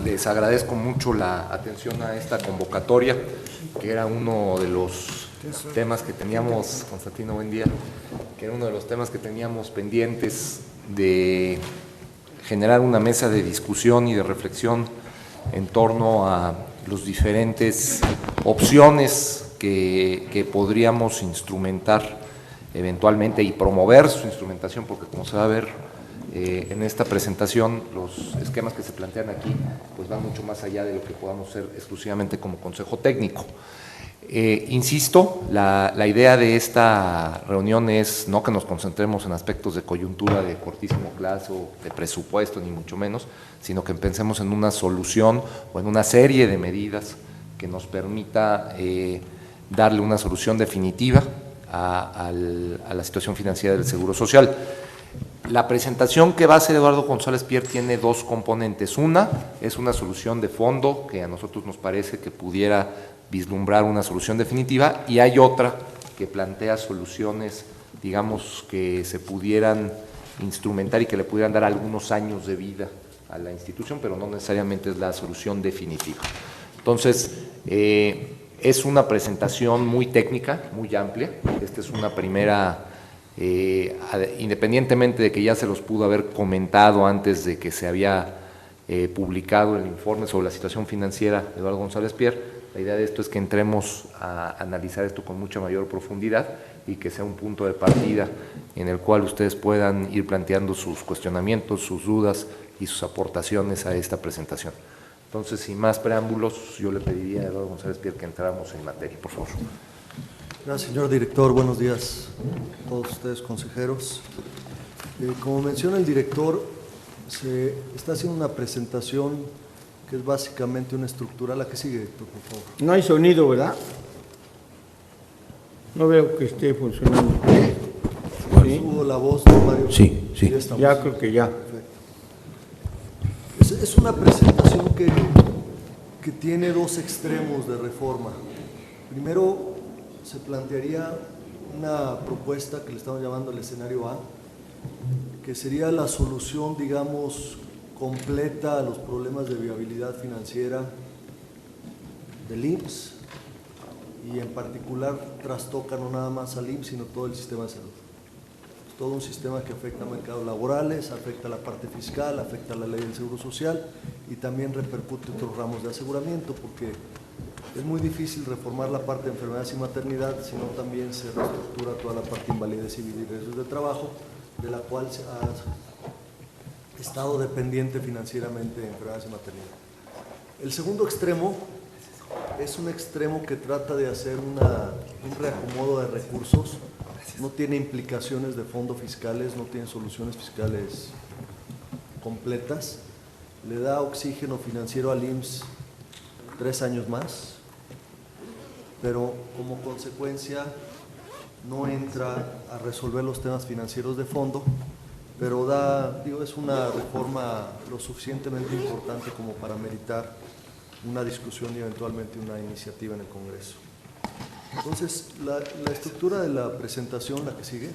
les agradezco mucho la atención a esta convocatoria, que era uno de los temas que teníamos, Constantino, buen día, que era uno de los temas que teníamos pendientes de generar una mesa de discusión y de reflexión en torno a las diferentes opciones que podríamos instrumentar eventualmente y promover su instrumentación, porque como se va a ver en esta presentación, los esquemas que se plantean aquí pues van mucho más allá de lo que podamos hacer exclusivamente como consejo técnico. Insisto, la idea de esta reunión es no que nos concentremos en aspectos de coyuntura de cortísimo plazo, de presupuesto, ni mucho menos, sino que pensemos en una solución o en una serie de medidas que nos permita darle una solución definitiva a la situación financiera del Seguro Social. La presentación que va a hacer Eduardo González Pier tiene dos componentes. Una es una solución de fondo que a nosotros nos parece que pudiera vislumbrar una solución definitiva, y hay otra que plantea soluciones, digamos, que se pudieran instrumentar y que le pudieran dar algunos años de vida a la institución, pero no necesariamente es la solución definitiva. Entonces, es una presentación muy técnica, muy amplia. Esta es una primera, independientemente de que ya se los pudo haber comentado antes de que se había publicado el informe sobre la situación financiera de Eduardo González Pier. La idea de esto es que entremos a analizar esto con mucha mayor profundidad y que sea un punto de partida en el cual ustedes puedan ir planteando sus cuestionamientos, sus dudas y sus aportaciones a esta presentación. Entonces, sin más preámbulos, yo le pediría a Eduardo González Pier que entráramos en materia, por favor. Gracias, señor director. Buenos días a todos ustedes, consejeros. Como menciona el director, se está haciendo una presentación que es básicamente una estructura. La que sigue, director, por favor. No hay sonido, ¿verdad? No veo que esté funcionando. ¿Sí? Subo la voz de Mario. Sí, sí. Ya creo que ya. Perfecto. Es una presentación que tiene dos extremos de reforma. Primero, se plantearía una propuesta que le estamos llamando el escenario A, que sería la solución, digamos, completa a los problemas de viabilidad financiera del IMSS, y en particular trastoca no nada más al IMSS, sino todo el sistema de salud. Es todo un sistema que afecta a mercados laborales, afecta a la parte fiscal, afecta a la ley del Seguro Social y también repercute en otros ramos de aseguramiento, porque es muy difícil reformar la parte de enfermedades y maternidad, sino también se reestructura toda la parte de invalidez civil y riesgos de trabajo, de la cual se ha estado dependiente financieramente de enfermedades y maternidad. El segundo extremo es un extremo que trata de hacer un reacomodo de recursos, no tiene implicaciones de fondo fiscales, no tiene soluciones fiscales completas, le da oxígeno financiero al IMSS 3 años más, pero como consecuencia no entra a resolver los temas financieros de fondo, pero es una reforma lo suficientemente importante como para meritar una discusión y eventualmente una iniciativa en el Congreso. Entonces, la estructura de la presentación, la que sigue,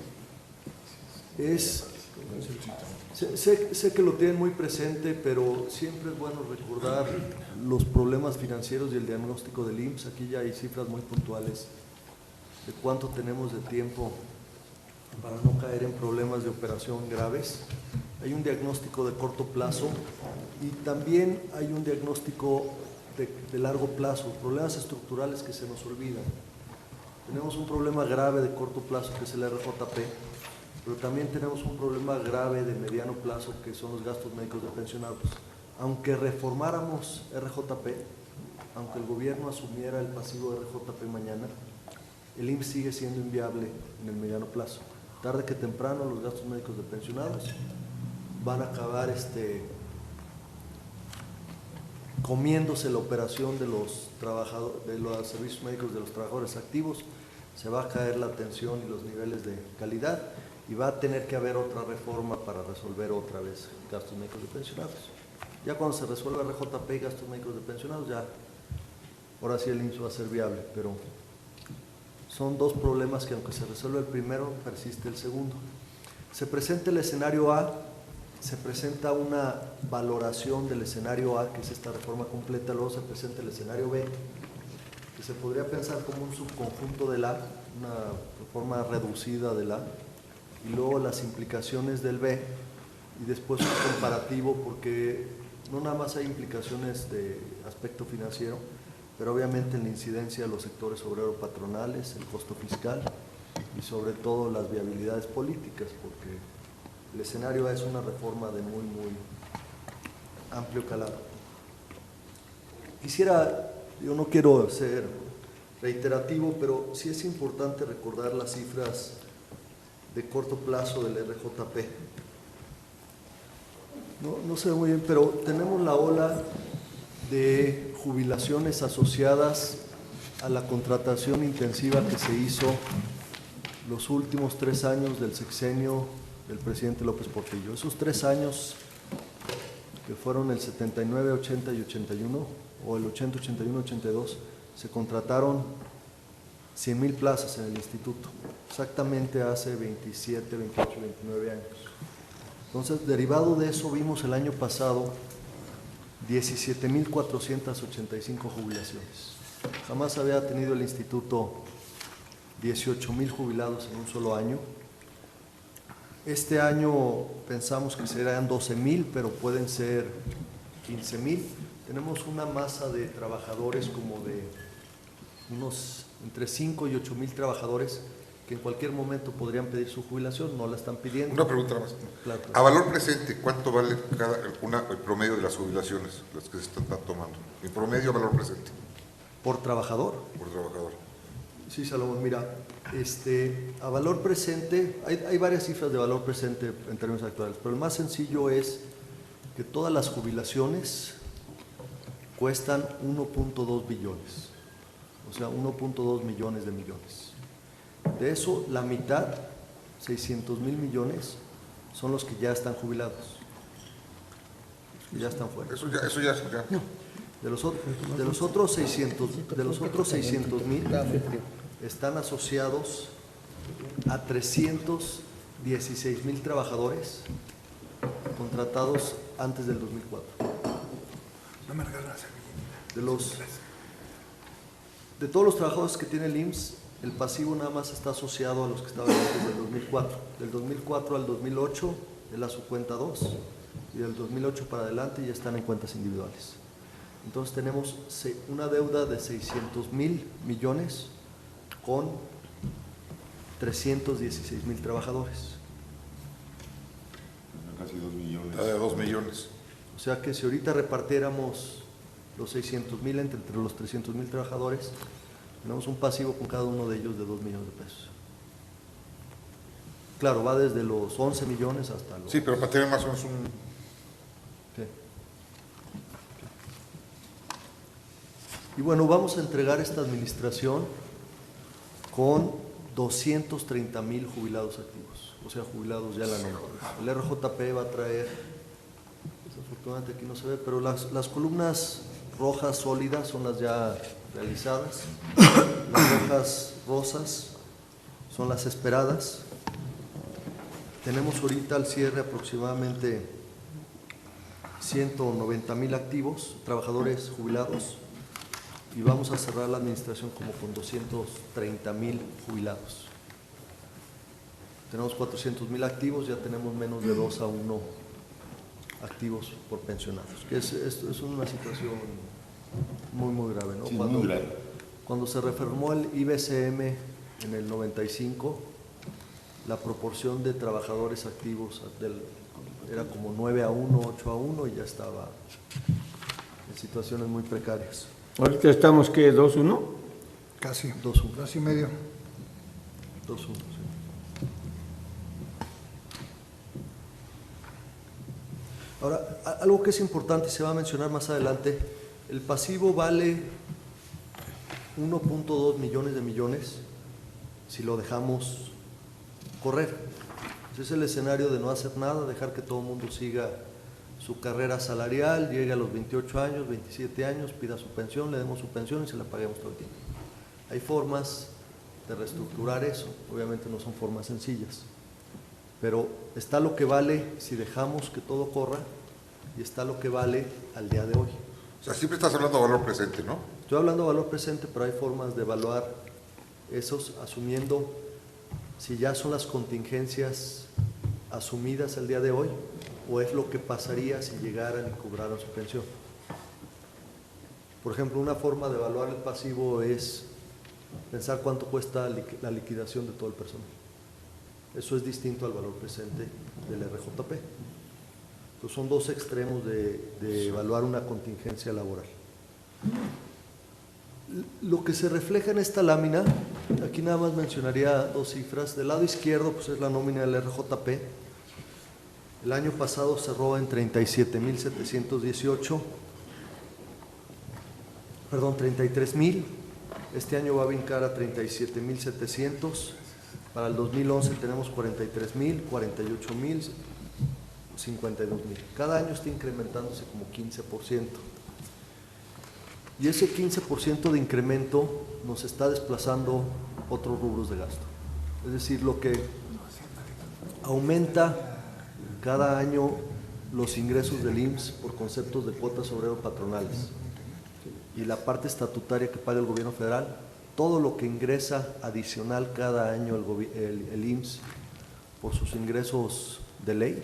es, sé que lo tienen muy presente, pero siempre es bueno recordar los problemas financieros y el diagnóstico del IMSS. Aquí ya hay cifras muy puntuales de cuánto tenemos de tiempo para no caer en problemas de operación graves. Hay un diagnóstico de corto plazo y también hay un diagnóstico de largo plazo, problemas estructurales que se nos olvidan. Tenemos un problema grave de corto plazo que es el RJP, pero también tenemos un problema grave de mediano plazo que son los gastos médicos de pensionados. Aunque reformáramos RJP, aunque el gobierno asumiera el pasivo de RJP mañana, el IMSS sigue siendo inviable en el mediano plazo. Tarde que temprano los gastos médicos de pensionados van a acabar comiéndose la operación de los trabajadores, de los servicios médicos de los trabajadores activos, se va a caer la atención y los niveles de calidad y va a tener que haber otra reforma para resolver otra vez gastos médicos de pensionados. Ya cuando se resuelva RJP y gastos médicos de pensionados, ya ahora sí el IMSS va a ser viable, pero son dos problemas que aunque se resuelve el primero, persiste el segundo. Se presenta el escenario A, se presenta una valoración del escenario A, que es esta reforma completa, luego se presenta el escenario B, que se podría pensar como un subconjunto del A, una reforma reducida del A, y luego las implicaciones del B, y después un comparativo, porque no nada más hay implicaciones de aspecto financiero, pero obviamente en la incidencia de los sectores obrero-patronales, el costo fiscal y sobre todo las viabilidades políticas, porque el escenario A es una reforma de muy amplio calado. Yo no quiero ser reiterativo, pero sí es importante recordar las cifras de corto plazo del RJP. No se ve muy bien, pero tenemos la ola de jubilaciones asociadas a la contratación intensiva que se hizo los últimos 3 años del sexenio del presidente López Portillo. Esos 3 años, que fueron el 79, 80 y 81, o el 80, 81, 82, se contrataron 100,000 plazas en el instituto, exactamente hace 27, 28, 29 años. Entonces, derivado de eso, vimos el año pasado 17,485 jubilaciones. Jamás había tenido el instituto 18,000 jubilados en un solo año. Este año pensamos que serán 12,000, pero pueden ser 15,000. Tenemos una masa de trabajadores como de unos entre 5 y 8,000 trabajadores que en cualquier momento podrían pedir su jubilación, no la están pidiendo. Una pregunta más. Claro. A valor presente, ¿cuánto vale el promedio de las jubilaciones, las que se están tomando? En promedio, a valor presente. ¿Por trabajador? Por trabajador. Sí, Salomón, mira, a valor presente, hay varias cifras de valor presente en términos actuales, pero el más sencillo es que todas las jubilaciones cuestan 1.2 billones, o sea, 1.2 millones de millones. De eso, la mitad, 600,000 millones, son los que ya están jubilados, que ya están fuera. Eso ya. De los otros 600,000 están asociados a 316,000 trabajadores contratados antes del 2004. De todos los trabajadores que tiene el IMSS, el pasivo nada más está asociado a los que estaban antes del 2004. Del 2004 al 2008 es la subcuenta 2, y del 2008 para adelante ya están en cuentas individuales. Entonces tenemos una deuda de 600,000 millones con 316,000 trabajadores. Casi 2 millones. De 2 millones. O sea que si ahorita repartiéramos los 600,000 entre los 300,000 trabajadores, tenemos un pasivo con cada uno de ellos de 2 millones de pesos. Claro, va desde los 11 millones hasta los... Sí, pero para tener más o menos un... ¿Qué? Y bueno, vamos a entregar esta administración con 230,000 jubilados activos, o sea, jubilados ya la nómina. El RJP va a traer, desafortunadamente aquí no se ve, pero las columnas rojas sólidas son las ya realizadas, las rojas rosas son las esperadas. Tenemos ahorita al cierre aproximadamente 190,000 activos, trabajadores jubilados, y vamos a cerrar la administración como con 230,000 jubilados. Tenemos 400,000 activos, ya tenemos menos de 2 a 1 activos por pensionados, que es una situación muy grave, ¿no? Sí, muy grave. Cuando se reformó el IBCM en el 95, la proporción de trabajadores activos era como 9 a 1, 8 a 1, y ya estaba en situaciones muy precarias. Ahorita estamos, ¿qué? ¿2-1? Casi. 2-1. 2 y medio. 2-1, sí. Ahora, algo que es importante y se va a mencionar más adelante, el pasivo vale 1.2 millones de millones si lo dejamos correr. Ese es el escenario de no hacer nada, dejar que todo el mundo siga su carrera salarial, llegue a los 28 años, 27 años, pida su pensión, le demos su pensión y se la paguemos todo el tiempo. Hay formas de reestructurar eso, obviamente no son formas sencillas, Pero está lo que vale si dejamos que todo corra y está lo que vale al día de hoy. O sea, siempre estás hablando de valor presente, ¿no? Estoy hablando de valor presente, pero hay formas de evaluar esos asumiendo si ya son las contingencias asumidas el día de hoy o es lo que pasaría si llegaran y cobraran su pensión. Por ejemplo, una forma de evaluar el pasivo es pensar cuánto cuesta la liquidación de todo el personal. Eso es distinto al valor presente del RJP. Entonces son dos extremos de evaluar una contingencia laboral. Lo que se refleja en esta lámina, aquí nada más mencionaría dos cifras. Del lado izquierdo pues es la nómina del RJP. El año pasado cerró en 37,718, perdón, 33,000. Este año va a brincar a 37,700. Para el 2011 tenemos 43,000, 48,000, 52,000. Cada año está incrementándose como 15%. Y ese 15% de incremento nos está desplazando otros rubros de gasto. Es decir, lo que aumenta cada año los ingresos del IMSS por conceptos de cuotas obrero-patronales y la parte estatutaria que paga el gobierno federal, todo lo que ingresa adicional cada año el IMSS por sus ingresos de ley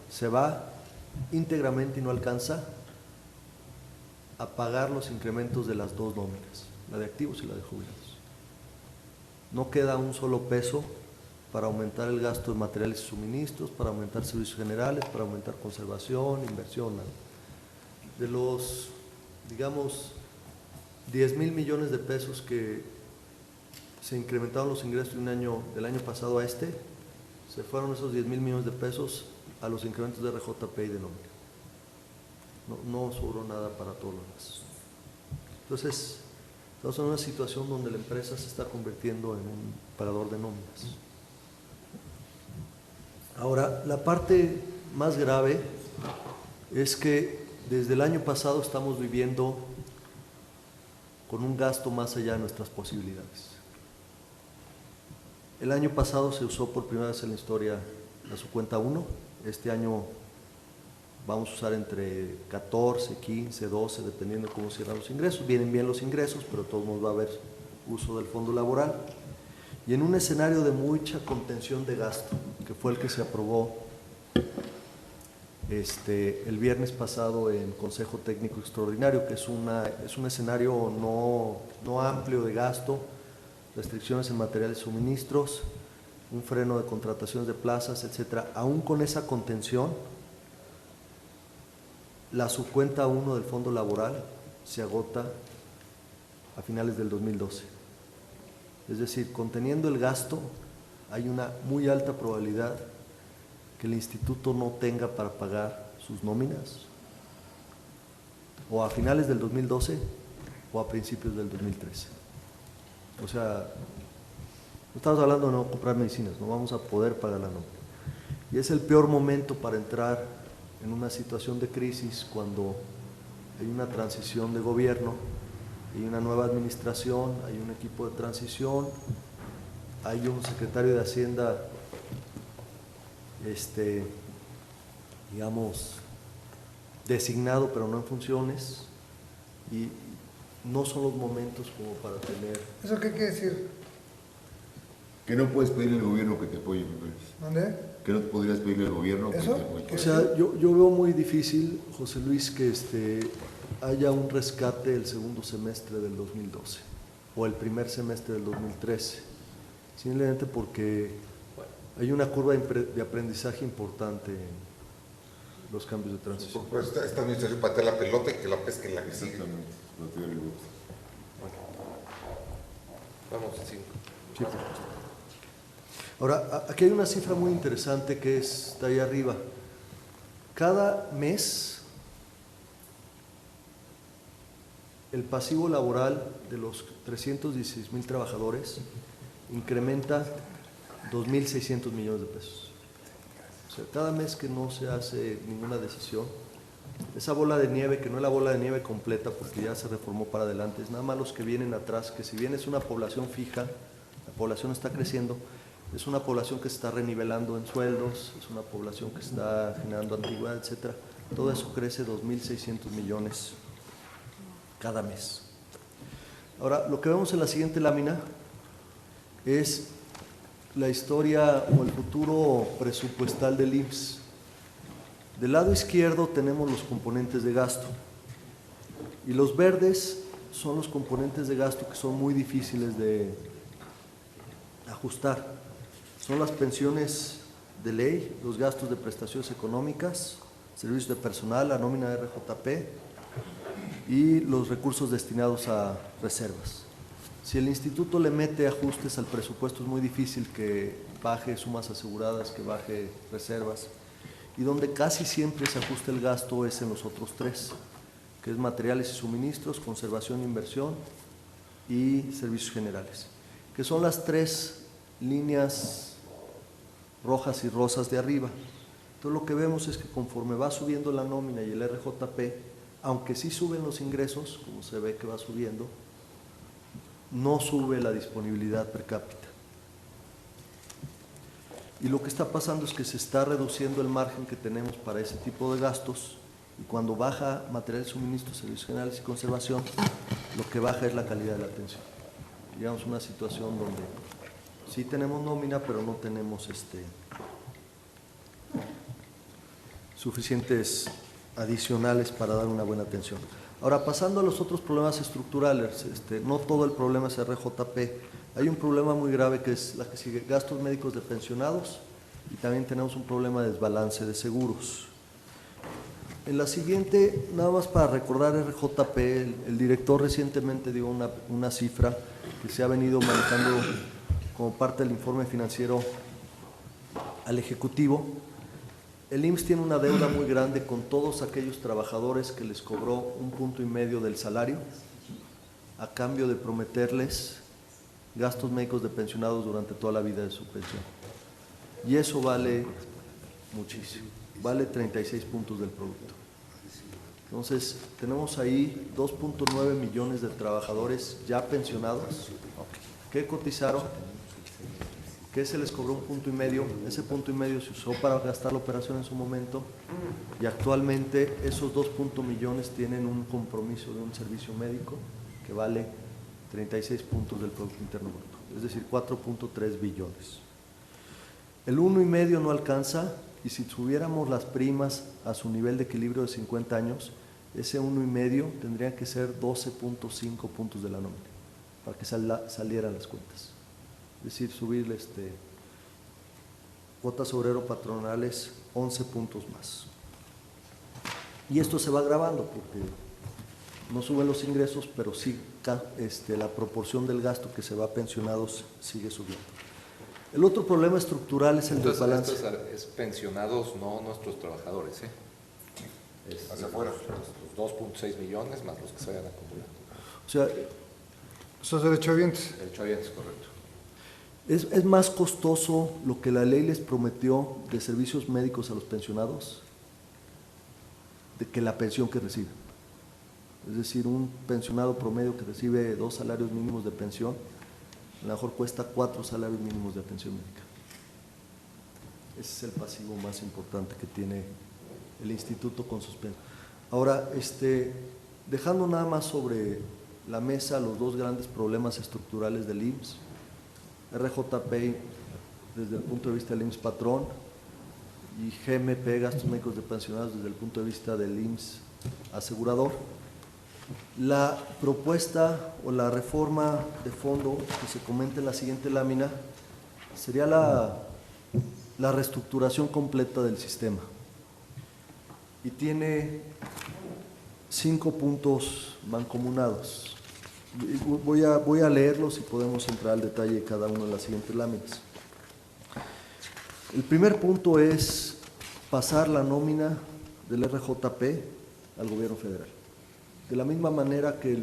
se va íntegramente y no alcanza a pagar los incrementos de las dos nóminas, la de activos y la de jubilados. No queda un solo peso para aumentar el gasto de materiales y suministros, para aumentar servicios generales, para aumentar conservación, inversión. De los, digamos, 10,000 millones de pesos que se incrementaron los ingresos de del año pasado a este, se fueron esos 10,000 millones de pesos a los incrementos de RJP y de nómina. No sobró nada para todos los demás. Entonces, estamos en una situación donde la empresa se está convirtiendo en un pagador de nóminas. Ahora, la parte más grave es que desde el año pasado estamos viviendo con un gasto más allá de nuestras posibilidades. El año pasado se usó por primera vez en la historia la subcuenta 1, este año vamos a usar entre 14, 15, 12, dependiendo de cómo cierran los ingresos. Vienen bien los ingresos, pero de todos modos va a haber uso del fondo laboral. Y en un escenario de mucha contención de gasto, que fue el que se aprobó el viernes pasado en Consejo Técnico Extraordinario, que es un escenario no amplio de gasto, restricciones en materiales y suministros, un freno de contrataciones de plazas, etcétera. Aún con esa contención, la subcuenta 1 del Fondo Laboral se agota a finales del 2012. Es decir, conteniendo el gasto, hay una muy alta probabilidad que el instituto no tenga para pagar sus nóminas, o a finales del 2012 o a principios del 2013. O sea, no estamos hablando de no comprar medicinas, no vamos a poder pagar la nómina. Y es el peor momento para entrar en una situación de crisis cuando hay una transición de gobierno, hay una nueva administración, hay un equipo de transición, hay un secretario de Hacienda, digamos, designado pero no en funciones, y no son los momentos como para tener... ¿Eso qué quiere decir? Que no puedes pedirle al gobierno que te apoye, me parece. ¿Dónde? Que no podrías pedirle al gobierno que te ¿Eso? apoye. O sea, yo veo muy difícil, José Luis, que haya un rescate el segundo semestre del 2012 o el primer semestre del 2013, simplemente porque hay una curva de aprendizaje importante en los cambios de transición. Pues esta administración patea la pelota y que la pesque la que sigue. Exactamente, lo que yo le gusta. Vamos, 5. Sí, por supuesto. Ahora, aquí hay una cifra muy interesante que está ahí arriba. Cada mes, el pasivo laboral de los 316,000 trabajadores incrementa 2,600 millones de pesos. O sea, cada mes que no se hace ninguna decisión, esa bola de nieve, que no es la bola de nieve completa porque ya se reformó para adelante, es nada más los que vienen atrás, que si bien es una población fija, la población está creciendo, Es una población que se está renivelando en sueldos, es una población que está generando antigüedad, etcétera. Todo eso crece 2.600 millones cada mes. Ahora, lo que vemos en la siguiente lámina es la historia o el futuro presupuestal del IMSS. Del lado izquierdo tenemos los componentes de gasto y los verdes son los componentes de gasto que son muy difíciles de ajustar. Son las pensiones de ley, los gastos de prestaciones económicas, servicios de personal, la nómina de RJP y los recursos destinados a reservas. Si el instituto le mete ajustes al presupuesto es muy difícil que baje sumas aseguradas, que baje reservas, y donde casi siempre se ajusta el gasto es en los otros tres, que es materiales y suministros, conservación e inversión y servicios generales, que son las tres líneas rojas y rosas de arriba. Entonces lo que vemos es que conforme va subiendo la nómina y el RJP, aunque sí suben los ingresos, como se ve que va subiendo, no sube la disponibilidad per cápita. Y lo que está pasando es que se está reduciendo el margen que tenemos para ese tipo de gastos, y cuando baja materiales, suministros, servicios generales y conservación, lo que baja es la calidad de la atención. Digamos una situación donde sí tenemos nómina, pero no tenemos suficientes adicionales para dar una buena atención. Ahora, pasando a los otros problemas estructurales, no todo el problema es RJP. Hay un problema muy grave que es la que sigue, gastos médicos de pensionados, y también tenemos un problema de desbalance de seguros. En la siguiente, nada más para recordar RJP, el director recientemente dio una cifra que se ha venido manejando como parte del informe financiero al Ejecutivo. El IMSS tiene una deuda muy grande con todos aquellos trabajadores que les cobró 1,5 puntos del salario a cambio de prometerles gastos médicos de pensionados durante toda la vida de su pensión. Y eso vale muchísimo, vale 36 puntos del producto. Entonces, tenemos ahí 2,9 millones de trabajadores ya pensionados que cotizaron, que se les cobró 1,5 puntos, ese 1,5 puntos se usó para gastar la operación en su momento, y actualmente esos 2 millones tienen un compromiso de un servicio médico que vale 36 puntos del Producto Interno Bruto, es decir, 4,3 billones. El 1,5 no alcanza, y si subiéramos las primas a su nivel de equilibrio de 50 años, ese 1,5 tendría que ser 12,5 puntos de la nómina para que salieran las cuentas. Es decir, subir cuotas obrero-patronales 11 puntos más. Y esto se va agravando porque no suben los ingresos, pero sí la proporción del gasto que se va a pensionados sigue subiendo. El otro problema estructural es el desbalance. Esto es pensionados, no nuestros trabajadores, ¿eh? Es hacia afuera. Los 2,6 millones más los que se vayan acumulando. O sea, Esos derechohabientes. Derechohabientes, correcto. es más costoso lo que la ley les prometió de servicios médicos a los pensionados de que la pensión que reciben. Es decir, un pensionado promedio que recibe 2 salarios mínimos de pensión, a lo mejor cuesta 4 salarios mínimos de atención médica. Ese es el pasivo más importante que tiene el instituto con sus pensiones. Ahora, dejando nada más sobre la mesa los dos grandes problemas estructurales del IMSS, RJP desde el punto de vista del IMSS patrón y GMP, gastos médicos de pensionados, desde el punto de vista del IMSS asegurador. La propuesta o la reforma de fondo que se comenta en la siguiente lámina sería la reestructuración completa del sistema, y tiene 5 puntos mancomunados. Voy a leerlos y podemos entrar al detalle de cada uno de las siguientes láminas. El primer punto es pasar la nómina del RJP al gobierno federal. De la misma manera que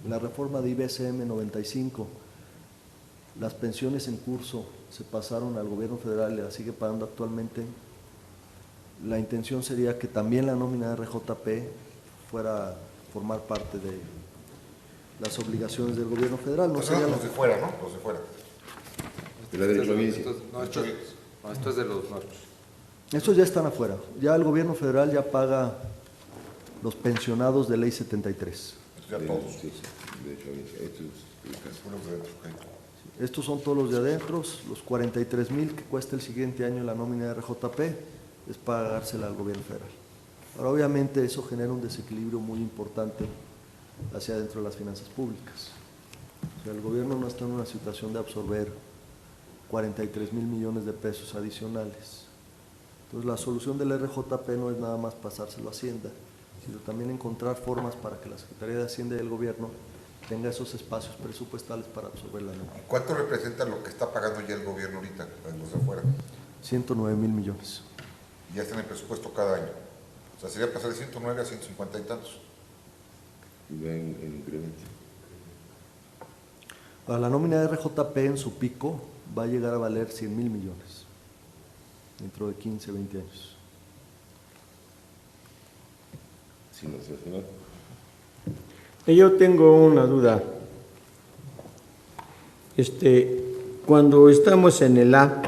la reforma de IBSM 95, las pensiones en curso se pasaron al gobierno federal y la sigue pagando actualmente, la intención sería que también la nómina de RJP fuera a formar parte de las obligaciones del gobierno federal. No sería los de fuera, ¿no? Los de fuera. De la derechohabiencia. Esto es de los nuevos. Estos ya están afuera. Ya el gobierno federal ya paga los pensionados de ley 73. Ya todos. Sí, sí, derechohabiencia. Esto es el caso. Unos de dentro, ok. Estos son todos los de adentro, los 43,000 que cuesta el siguiente año la nómina de RJP, es pagársela al gobierno federal. Ahora, obviamente, eso genera un desequilibrio muy importante hacia adentro de las finanzas públicas. O sea, el gobierno no está en una situación de absorber 43,000 millones de pesos adicionales. Entonces, la solución del RJP no es nada más pasárselo a Hacienda, sino también encontrar formas para que la Secretaría de Hacienda y el gobierno tenga esos espacios presupuestales para absorber la nómina. ¿Cuánto representa lo que está pagando ya el gobierno ahorita, en los de afuera? 109,000 millones. Ya está en el presupuesto cada año. O sea, sería pasar de 109 a 150 y tantos. Y va en incremento. Ahora, la nómina de RJP en su pico va a llegar a valer 100,000 millones dentro de 15, 20 años. Si no se hace nada. Yo tengo una duda. Cuando estamos en el A,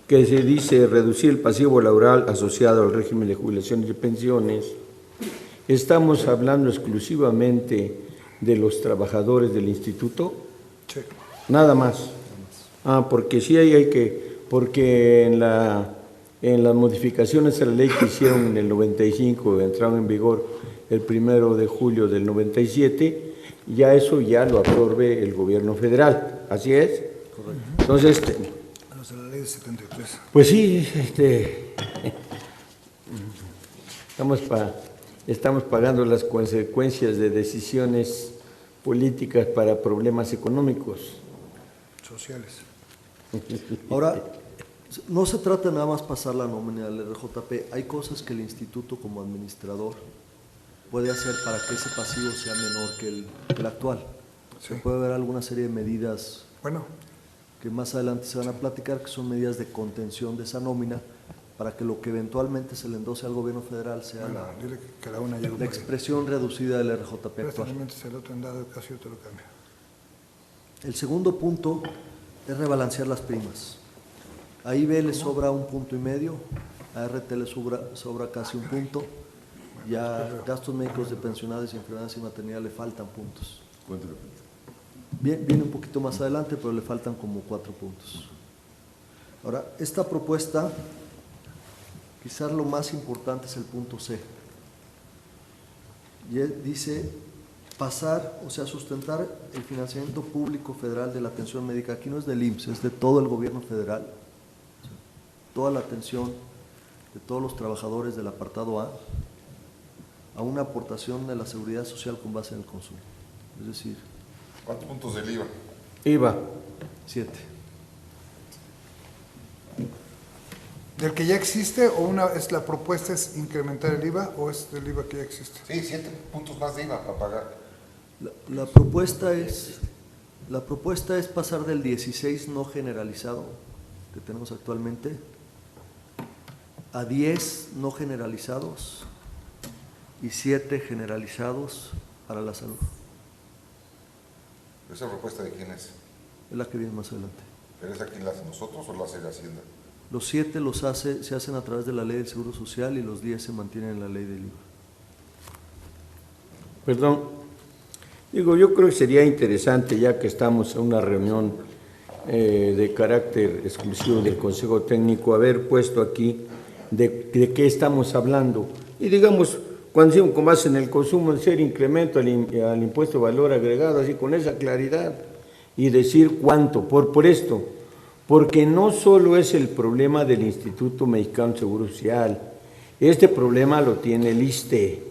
que se dice reducir el pasivo laboral asociado al régimen de jubilaciones y pensiones, ¿estamos hablando exclusivamente de los trabajadores del instituto? Sí. Nada más. Porque sí hay que, porque en las modificaciones a la ley que hicieron en el 95, entraron en vigor el 1 de julio del 97, ya eso ya lo absorbe el gobierno federal, ¿así es? Correcto. Entonces, A los de la ley de 73. pues sí, estamos pagando las consecuencias de decisiones políticas para problemas económicos. Sociales. Ahora, no se trata nada más pasar la nómina del RJP, hay cosas que el instituto como administrador puede hacer para que ese pasivo sea menor que el actual. Sí. Se puede ver alguna serie de medidas Bueno, que más adelante se van a platicar, que son medidas de contención de esa nómina, para que lo que eventualmente se le endose al gobierno federal sea bueno, dile que cada una llega la expresión reducida del RJP actual. Préstame el otro en dado caso yo te lo cambio. El segundo punto es rebalancear las primas. A IB le sobra 1,5 puntos, a RT le sobra casi 1 punto, y a gastos médicos de pensionados y enfermedades y maternidad le faltan puntos. ¿Cuánto le falta? Viene un poquito más adelante, pero le faltan como 4 puntos. Ahora, esta propuesta, quizás lo más importante es el punto C. Y dice pasar, o sea, sustentar el financiamiento público federal de la atención médica. Aquí no es del IMSS, es de todo el gobierno federal. O sea, toda la atención de todos los trabajadores del apartado a una aportación de la seguridad social con base en el consumo. Es decir, ¿Cuántos puntos del IVA? IVA. 7. ¿Del que ya existe o la propuesta es incrementar el IVA o es del IVA que ya existe? Sí, 7 puntos más de IVA para pagar. La propuesta es pasar del 16 no generalizado que tenemos actualmente a 10 no generalizados y 7 generalizados para la salud. ¿Esa propuesta de quién es? Es la que viene más adelante. ¿Pero esa quién la hace, nosotros o la hace la Hacienda? Los 7 se hacen a través de la ley del Seguro Social y los 10 se mantienen en la ley del IVA. Perdón. Yo creo que sería interesante, ya que estamos en una reunión de carácter exclusivo del Consejo Técnico, haber puesto aquí de qué estamos hablando. Y digamos, cuando decimos con base en el consumo, hacer incremento al impuesto de valor agregado, así con esa claridad, y decir cuánto, por esto, porque no solo es el problema del Instituto Mexicano de Seguro Social, este problema lo tiene el ISSSTE,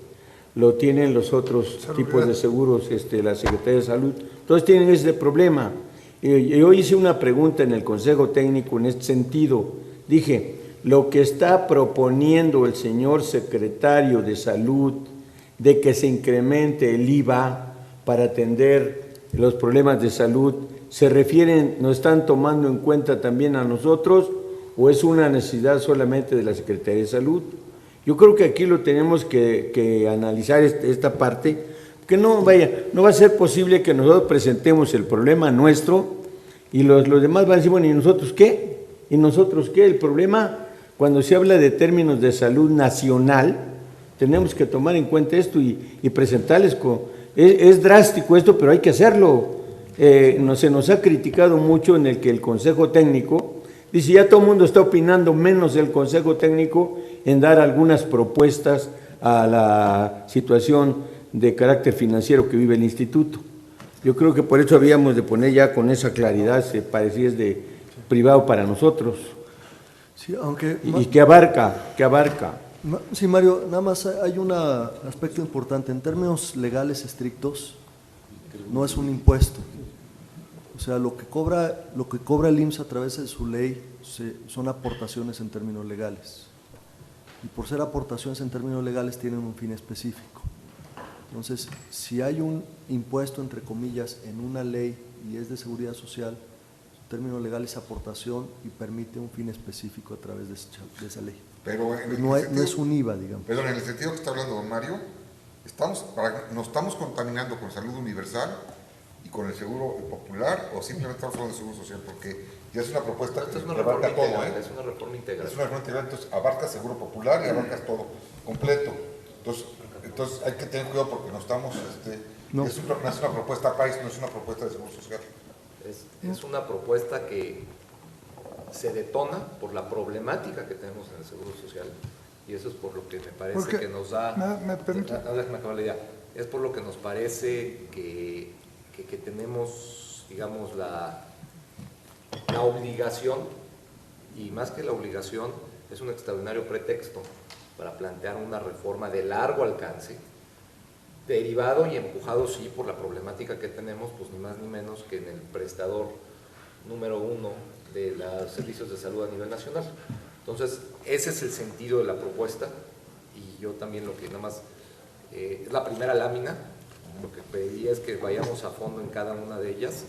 lo tienen los otros tipos de seguros, la Secretaría de Salud, todos tienen ese problema. Yo hice una pregunta en el Consejo Técnico en este sentido, dije, lo que está proponiendo el señor secretario de Salud de que se incremente el IVA para atender los problemas de salud, ¿se refieren, nos están tomando en cuenta también a nosotros o es una necesidad solamente de la Secretaría de Salud? Yo creo que aquí lo tenemos que analizar esta parte, que no va a ser posible que nosotros presentemos el problema nuestro Y los demás van a decir, bueno, ¿y nosotros qué? ¿Y nosotros qué? El problema, cuando se habla de términos de salud nacional, tenemos que tomar en cuenta esto y presentarles es drástico esto, pero hay que hacerlo. Se nos ha criticado mucho en el que el Consejo Técnico dice, ya todo el mundo está opinando, menos el Consejo Técnico, en dar algunas propuestas a la situación de carácter financiero que vive el instituto. Yo creo que por eso habíamos de poner ya con esa claridad, se parecía es de privado para nosotros. Sí, aunque... ¿Y qué abarca? Sí, Mario, nada más hay un aspecto importante. En términos legales estrictos, no es un impuesto. O sea, lo que cobra el IMSS a través de su ley son aportaciones en términos legales. Y por ser aportaciones en términos legales tienen un fin específico. Entonces, si hay un impuesto, entre comillas, en una ley y es de seguridad social, en términos legales es aportación y permite un fin específico a través de esa ley. Pero no es un IVA, digamos. Perdón, en el sentido que está hablando don Mario, nos estamos contaminando con salud universal y con el seguro popular, o simplemente estamos hablando de seguro social, porque ya es una propuesta Esta es que una reforma abarca todo, integral, es una reforma integral. Es una reforma integral, entonces abarca seguro popular y abarca todo, completo. Entonces hay que tener cuidado porque no estamos, no es una propuesta país, no es una propuesta de seguro social. Es una propuesta que se detona por la problemática que tenemos en el seguro social, y eso es por lo que me parece que nos da... Déjame acabar la idea. Es por lo que nos parece que tenemos, digamos, la obligación, y más que la obligación, es un extraordinario pretexto para plantear una reforma de largo alcance, derivado y empujado, sí, por la problemática que tenemos, pues ni más ni menos que en el prestador número 1 de los servicios de salud a nivel nacional. Entonces, ese es el sentido de la propuesta, y yo también lo que nada más, es la primera lámina, lo que pediría es que vayamos a fondo en cada una de ellas,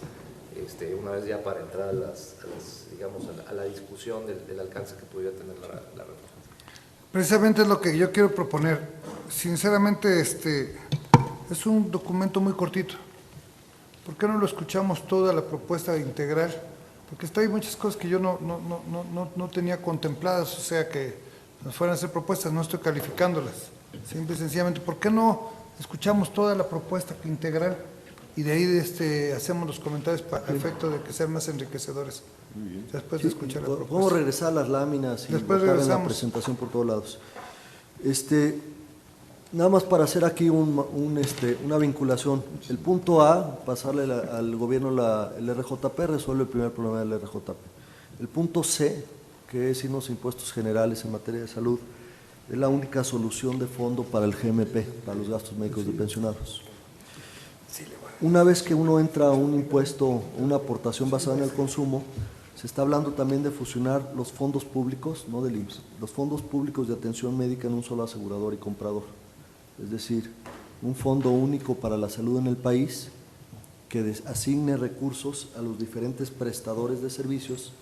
una vez ya para entrar a la discusión del alcance que pudiera tener la reforma. Precisamente es lo que yo quiero proponer. Sinceramente, es un documento muy cortito. ¿Por qué no lo escuchamos toda la propuesta integral? Porque hay muchas cosas que yo no tenía contempladas, o sea, que nos fueran a hacer propuestas, no estoy calificándolas. Simple y sencillamente, ¿por qué no escuchamos toda la propuesta integral y de ahí hacemos los comentarios para efecto de que sean más enriquecedores? Después de escuchar la propuesta. Podemos regresar a las láminas y botar en la presentación por todos lados. Nada más para hacer aquí una vinculación. El punto A, pasarle al gobierno el RJP, resuelve el primer problema del RJP. El punto C, que es irnos a impuestos generales en materia de salud, es la única solución de fondo para el GMP, para los gastos médicos de pensionados. Una vez que uno entra a un impuesto, una aportación basada en el consumo, se está hablando también de fusionar los fondos públicos, no del IMSS, los fondos públicos de atención médica en un solo asegurador y comprador. Es decir, un fondo único para la salud en el país que asigne recursos a los diferentes prestadores de servicios,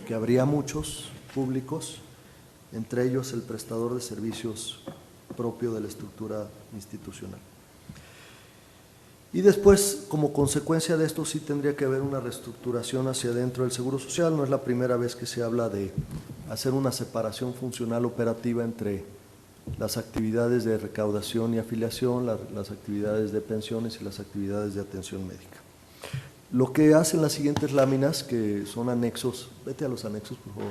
que habría muchos públicos, entre ellos el prestador de servicios propio de la estructura institucional. Y después, como consecuencia de esto, sí tendría que haber una reestructuración hacia adentro del Seguro Social. No es la primera vez que se habla de hacer una separación funcional operativa entre las actividades de recaudación y afiliación, las actividades de pensiones y las actividades de atención médica. Lo que hacen las siguientes láminas, que son anexos, vete a los anexos por favor,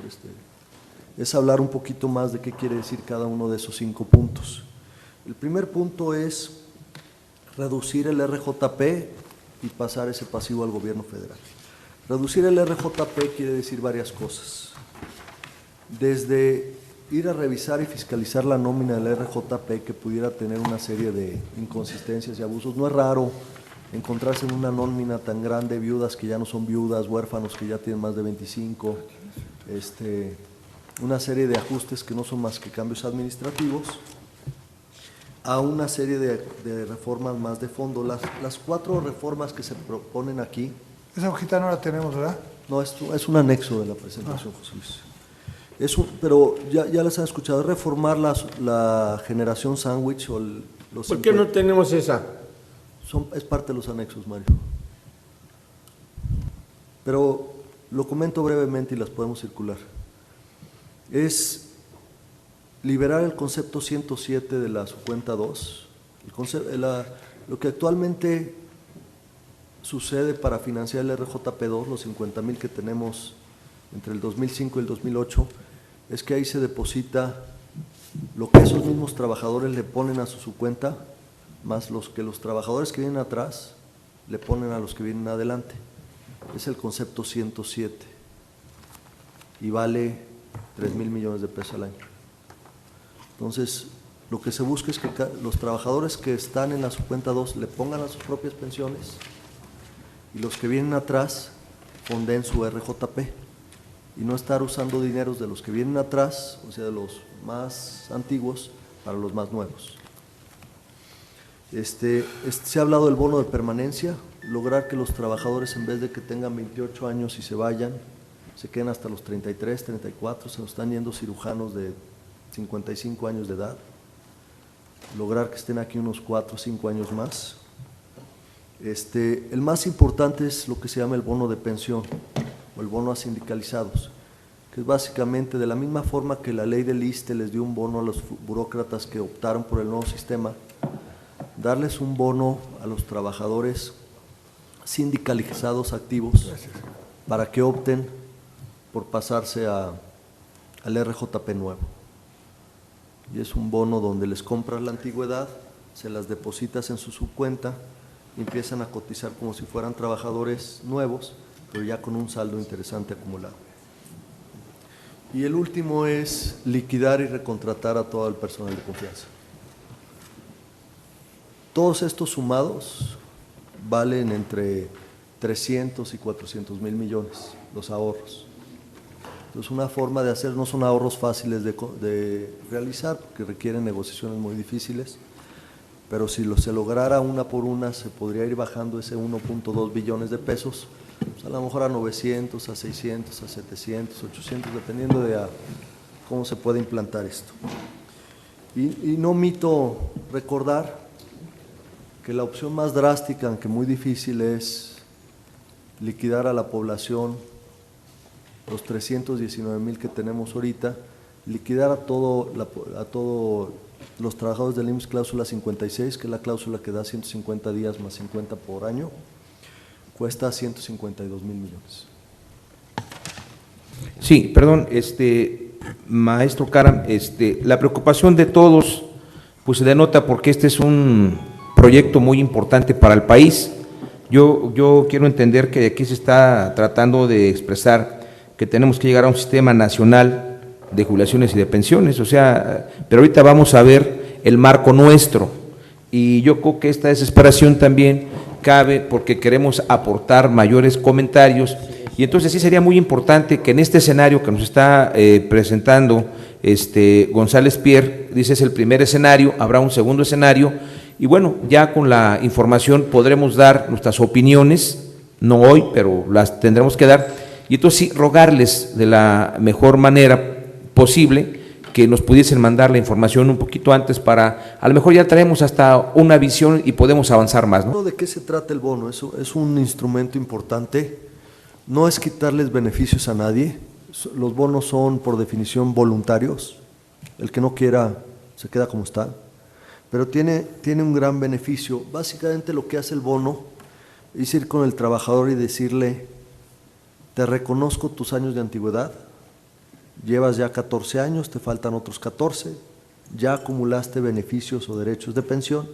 es hablar un poquito más de qué quiere decir cada uno de esos 5 puntos. El primer punto es reducir el RJP y pasar ese pasivo al gobierno federal. Reducir el RJP quiere decir varias cosas. Desde ir a revisar y fiscalizar la nómina del RJP, que pudiera tener una serie de inconsistencias y abusos. No es raro encontrarse en una nómina tan grande viudas que ya no son viudas, huérfanos que ya tienen más de 25, una serie de ajustes que no son más que cambios administrativos, a una serie de reformas más de fondo. Las 4 reformas que se proponen aquí… Esa hojita no la tenemos, ¿verdad? No, es un anexo de la presentación, José Luis. Pero ya les han escuchado, reformar la generación sándwich o los… ¿Por qué no tenemos esa? Es parte de los anexos, Mario. pero lo comento brevemente y las podemos circular. Es liberar el concepto 107 de la subcuenta 2, lo que actualmente sucede para financiar el RJP2, los 50,000 que tenemos entre el 2005 y el 2008, es que ahí se deposita lo que esos mismos trabajadores le ponen a su subcuenta, más los que los trabajadores que vienen atrás le ponen a los que vienen adelante. Es el concepto 107 y vale 3,000 millones de pesos al año. Entonces, lo que se busca es que los trabajadores que están en la subcuenta 2 le pongan a sus propias pensiones y los que vienen atrás fonden su RJP y no estar usando dineros de los que vienen atrás, o sea, de los más antiguos, para los más nuevos. Se ha hablado del bono de permanencia, lograr que los trabajadores, en vez de que tengan 28 años y se vayan, se queden hasta los 33, 34, se nos están yendo cirujanos de 55 años de edad, lograr que estén aquí unos 4 o 5 años más. El más importante es lo que se llama el bono de pensión o el bono a sindicalizados, que es básicamente de la misma forma que la ley del ISSSTE les dio un bono a los burócratas que optaron por el nuevo sistema, darles un bono a los trabajadores sindicalizados activos para que opten por pasarse al RJP nuevo. Y es un bono donde les compras la antigüedad, se las depositas en su subcuenta y empiezan a cotizar como si fueran trabajadores nuevos, pero ya con un saldo interesante acumulado. Y el último es liquidar y recontratar a todo el personal de confianza. Todos estos sumados valen entre 300 y 400,000 millones, los ahorros. Entonces, una forma de hacer, no son ahorros fáciles de realizar, porque requieren negociaciones muy difíciles, pero si se lograra una por una, se podría ir bajando ese 1.2 billones de pesos, pues a lo mejor a 900, a 600, a 700, 800, dependiendo de cómo se puede implantar esto. Y no omito recordar que la opción más drástica, aunque muy difícil, es liquidar a la población, los 319,000 que tenemos ahorita, liquidar a todos los trabajadores del IMSS cláusula 56, que es la cláusula que da 150 días más 50 por año, cuesta 152,000 millones. Sí, perdón, maestro Caram, la preocupación de todos pues se denota porque este es un proyecto muy importante para el país. Yo quiero entender que aquí se está tratando de expresar que tenemos que llegar a un sistema nacional de jubilaciones y de pensiones, o sea, pero ahorita vamos a ver el marco nuestro y yo creo que esta desesperación también cabe porque queremos aportar mayores comentarios y entonces sí sería muy importante que en este escenario que nos está presentando González Pierre, dice es el primer escenario, habrá un segundo escenario y bueno, ya con la información podremos dar nuestras opiniones, no hoy, pero las tendremos que dar. Y entonces sí, rogarles de la mejor manera posible que nos pudiesen mandar la información un poquito antes para, a lo mejor ya traemos hasta una visión y podemos avanzar más, ¿no? ¿De qué se trata el bono? Eso es un instrumento importante, no es quitarles beneficios a nadie, los bonos son por definición voluntarios, el que no quiera se queda como está, pero tiene un gran beneficio. Básicamente lo que hace el bono es ir con el trabajador y decirle: te reconozco tus años de antigüedad, llevas ya 14 años, te faltan otros 14, ya acumulaste beneficios o derechos de pensión,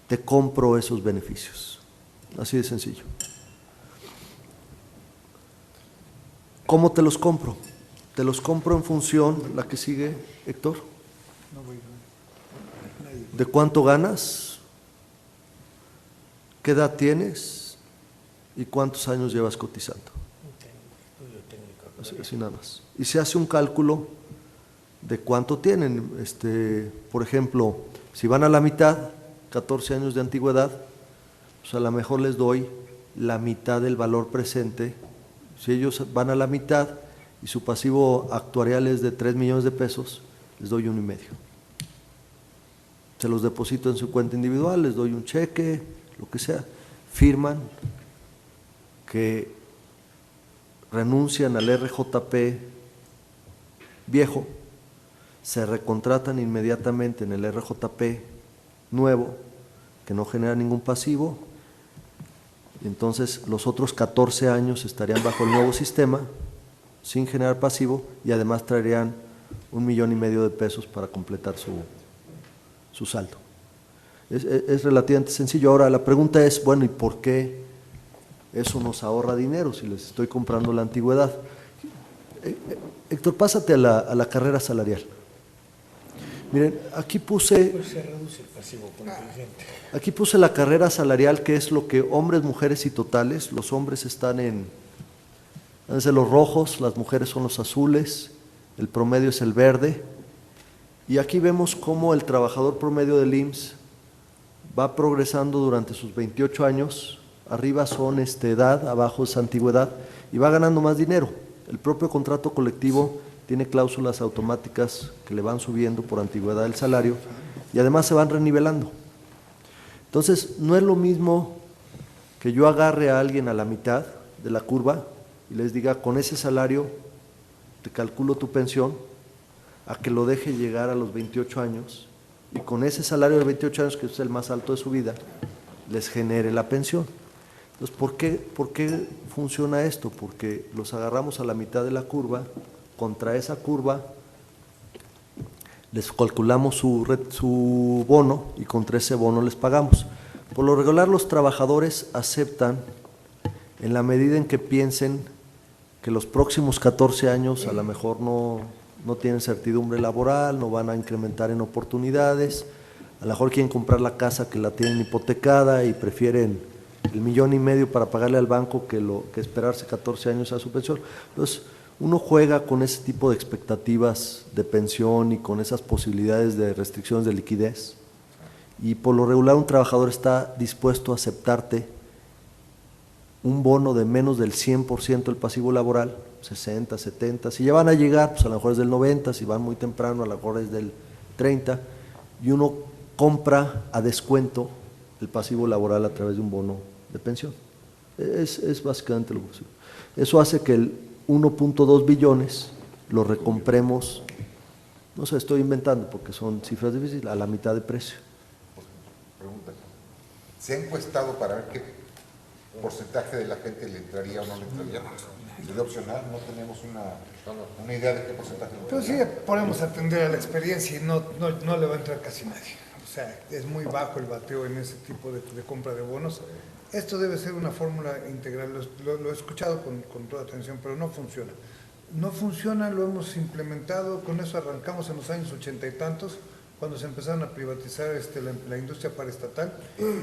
te compro esos beneficios. Así de sencillo. ¿Cómo te los compro? Te los compro en función, la que sigue, Héctor, de cuánto ganas, qué edad tienes y cuántos años llevas cotizando. Así nada más. Y se hace un cálculo de cuánto tienen. Por ejemplo, si van a la mitad, 14 años de antigüedad, pues a lo mejor les doy la mitad del valor presente. Si ellos van a la mitad y su pasivo actuarial es de 3 millones de pesos, les doy 1,5. Se los deposito en su cuenta individual, les doy un cheque, lo que sea, firman que renuncian al RJP viejo, se recontratan inmediatamente en el RJP nuevo, que no genera ningún pasivo, y entonces los otros 14 años estarían bajo el nuevo sistema, sin generar pasivo, y además traerían 1,5 millones de pesos para completar su saldo. Es relativamente sencillo. Ahora, la pregunta es, bueno, ¿y por qué eso nos ahorra dinero si les estoy comprando la antigüedad? Héctor, pásate a la carrera salarial. Miren, aquí puse la carrera salarial, que es lo que hombres, mujeres y totales. Los hombres están desde los rojos, las mujeres son los azules, el promedio es el verde. Y aquí vemos cómo el trabajador promedio del IMSS va progresando durante sus 28 años. Arriba son edad, abajo es antigüedad, y va ganando más dinero. El propio contrato colectivo tiene cláusulas automáticas que le van subiendo por antigüedad el salario y además se van renivelando. Entonces, no es lo mismo que yo agarre a alguien a la mitad de la curva y les diga, con ese salario te calculo tu pensión, a que lo deje llegar a los 28 años y con ese salario de 28 años, que es el más alto de su vida, les genere la pensión. Entonces, ¿por qué funciona esto? Porque los agarramos a la mitad de la curva, contra esa curva les calculamos su bono y contra ese bono les pagamos. Por lo regular, los trabajadores aceptan en la medida en que piensen que los próximos 14 años a lo mejor no tienen certidumbre laboral, no van a incrementar en oportunidades, a lo mejor quieren comprar la casa que la tienen hipotecada y prefieren el 1,5 millones para pagarle al banco que esperarse 14 años a su pensión. Entonces, uno juega con ese tipo de expectativas de pensión y con esas posibilidades de restricciones de liquidez, y por lo regular un trabajador está dispuesto a aceptarte un bono de menos del 100% del pasivo laboral, 60, 70, si ya van a llegar, pues a lo mejor es del 90, si van muy temprano, a lo mejor es del 30, y uno compra a descuento el pasivo laboral a través de un bono de pensión. Es básicamente lo posible. Eso hace que el 1.2 billones lo recompremos, no sé, estoy inventando porque son cifras difíciles, a la mitad de precio. Pregunta, ¿se ha encuestado para ver qué porcentaje de la gente le entraría o no le entraría? ¿Sería opcional? No tenemos una idea de qué porcentaje. Pues sí, podemos atender a la experiencia y no le va a entrar casi nadie. O sea, es muy bajo el bateo en ese tipo de compra de bonos. Esto debe ser una fórmula integral, lo he escuchado con toda atención, pero no funciona. No funciona, lo hemos implementado, con eso arrancamos en los años 80 y tantos, cuando se empezaron a privatizar la industria paraestatal,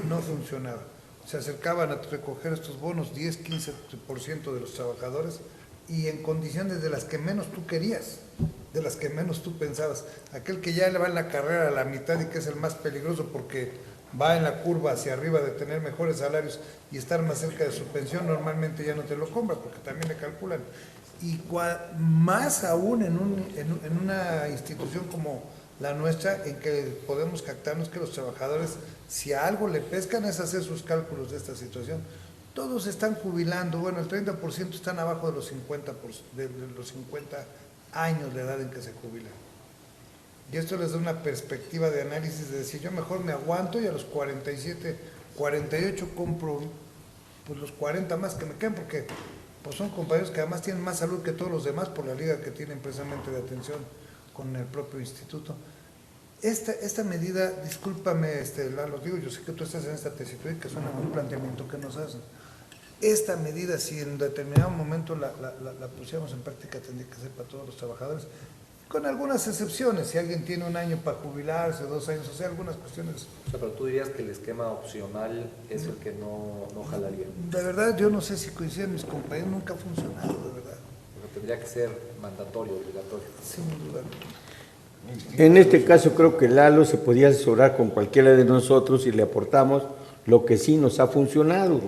no funcionaba. Se acercaban a recoger estos bonos 10, 15% de los trabajadores y en condiciones de las que menos tú querías, de las que menos tú pensabas. Aquel que ya le va en la carrera a la mitad y que es el más peligroso porque va en la curva hacia arriba de tener mejores salarios y estar más cerca de su pensión, normalmente ya no te lo compra porque también le calculan. Y más aún en una institución como la nuestra, en que podemos captarnos que los trabajadores, si a algo le pescan, es hacer sus cálculos de esta situación. Todos están jubilando, bueno, el 30% están abajo de los 50 años de edad en que se jubilan. Y esto les da una perspectiva de análisis de decir, yo mejor me aguanto y a los 47, 48 compro pues los 40 más que me quedan, porque pues son compañeros que además tienen más salud que todos los demás por la liga que tienen precisamente de atención con el propio instituto. Esta medida, discúlpame, Lalo, digo, yo sé que tú estás en esta tesitura y que suena un planteamiento que nos hacen. Esta medida, si en determinado momento la pusiéramos en práctica, tendría que ser para todos los trabajadores, con algunas excepciones, si alguien tiene 1 año para jubilarse, 2 años, o sea, algunas cuestiones. O sea, pero tú dirías que el esquema opcional es el que no jalaría. De verdad, yo no sé si coinciden mis compañeros, nunca ha funcionado, de verdad. Pero tendría que ser mandatorio, obligatorio. Sin duda. En este caso creo que Lalo se podía asesorar con cualquiera de nosotros y le aportamos lo que sí nos ha funcionado.